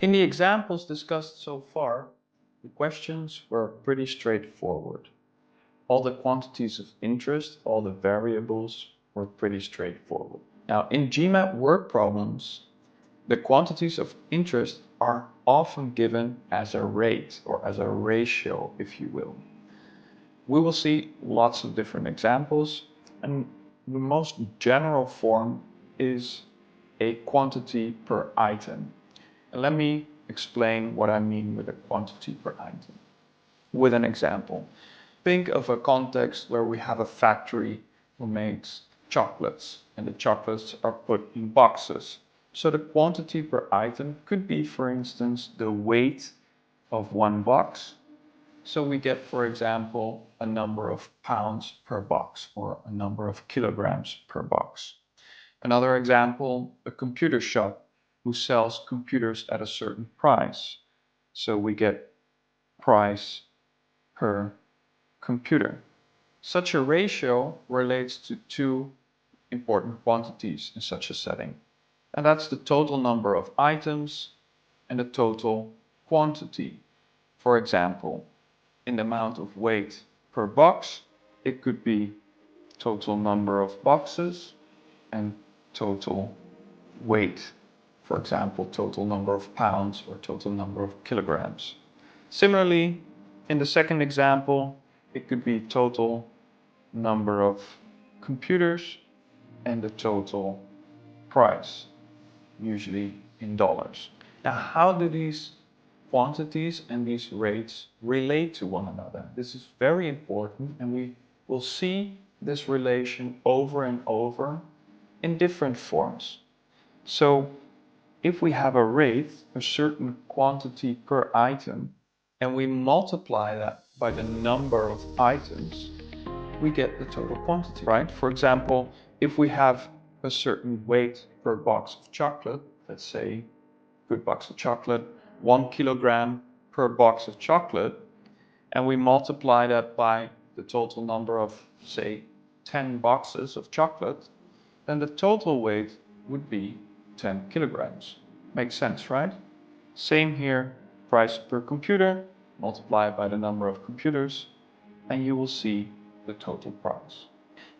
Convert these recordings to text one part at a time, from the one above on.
In the examples discussed so far, the questions were pretty straightforward. All the quantities of interest, all the variables were pretty straightforward. Now, in GMAT work problems, the quantities of interest are often given as a rate or as a ratio, if you will. We will see lots of different examples, and the most general form is a quantity per item. And let me explain what I mean with a quantity per item with an example. Think of a context where we have a factory who makes chocolates, and the chocolates are put in boxes. So the quantity per item could be, for instance, the weight of one box. So we get, for example, a number of pounds per box or a number of kilograms per box. Another example, a computer shop who sells computers at a certain price. So we get price per computer. Such a ratio relates to two important quantities in such a setting. And that's the total number of items and the total quantity. For example, in the amount of weight per box, it could be total number of boxes and total weight. For example, total number of pounds or total number of kilograms. Similarly, in the second example, it could be total number of computers and the total price, usually in dollars. Now, how do these quantities and these rates relate to one another? This is very important, and we will see this relation over and over in different forms. So if we have a rate, a certain quantity per item, and we multiply that by the number of items, we get the total quantity, right? For example, if we have a certain weight per box of chocolate, let's say good box of chocolate, 1 kilogram per box of chocolate, and we multiply that by the total number of, say, 10 boxes of chocolate, then the total weight would be 10 kilograms. Makes sense, right? Same here, price per computer, multiply it by the number of computers, and you will see the total price.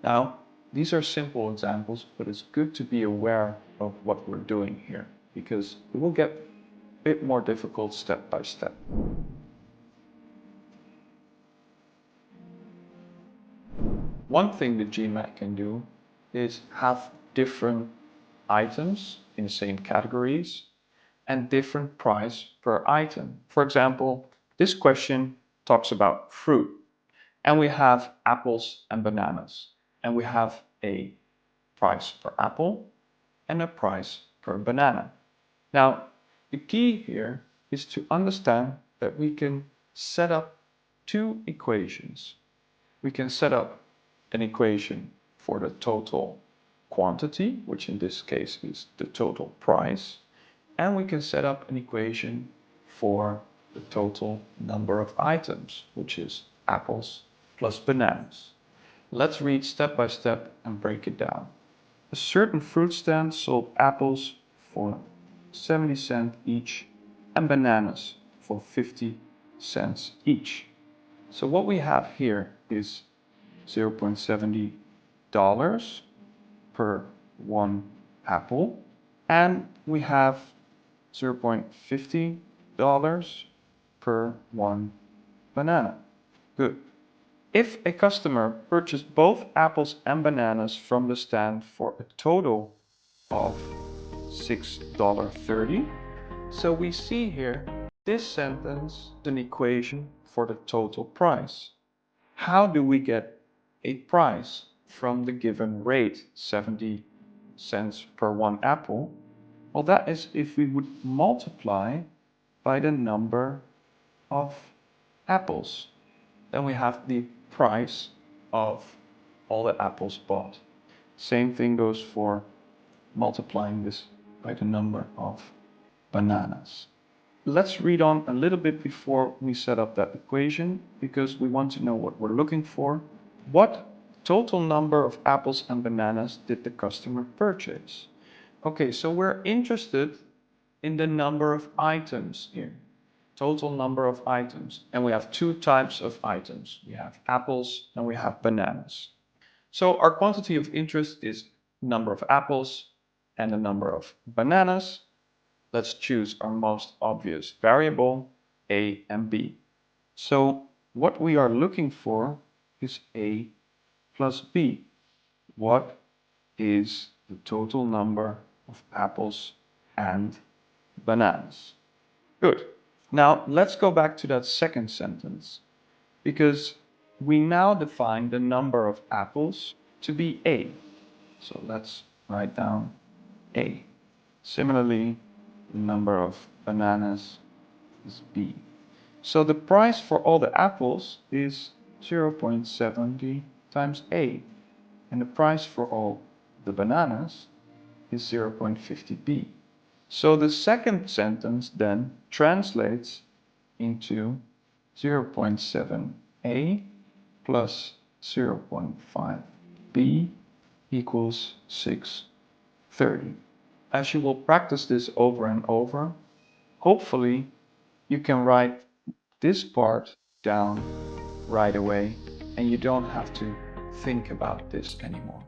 Now, these are simple examples, but it's good to be aware of what we're doing here, because it will get a bit more difficult step by step. One thing the GMAT can do is have different items in the same categories and different price per item. For example, this question talks about fruit, and we have apples and bananas, and we have a price per apple and a price per banana. Now, the key here is to understand that we can set up two equations. We can set up an equation for the total quantity, which in this case is the total price, and we can set up an equation for the total number of items, which is apples plus bananas. Let's read step by step and break it down. A certain fruit stand sold apples for 70 cents each and bananas for 50 cents each. So what we have here is $0.70 per one apple, and we have $0.50 per one banana. Good. If a customer purchased both apples and bananas from the stand for a total of $6.30, so we see here this sentence is an equation for the total price. How do we get a price from the given rate, 70 cents per one apple? Well, that is if we would multiply by the number of apples. Then we have the price of all the apples bought. Same thing goes for multiplying this by the number of bananas. Let's read on a little bit before we set up that equation, because we want to know what we're looking for. What total number of apples and bananas did the customer purchase? Okay, so we're interested in the number of items here. Total number of items. And we have two types of items. We have apples and we have bananas. So our quantity of interest is number of apples and the number of bananas. Let's choose our most obvious variable, A and B. So what we are looking for is A plus B. What is the total number of apples and bananas? Good. Now let's go back to that second sentence, because we now define the number of apples to be A. So let's write down A. Similarly, the number of bananas is B. So the price for all the apples is 0.70 times A, and the price for all the bananas is 0.50 B. So the second sentence then translates into 0.7 A plus 0.5 B equals 630. As you will practice this over and over, hopefully you can write this part down right away and you don't have to think about this anymore.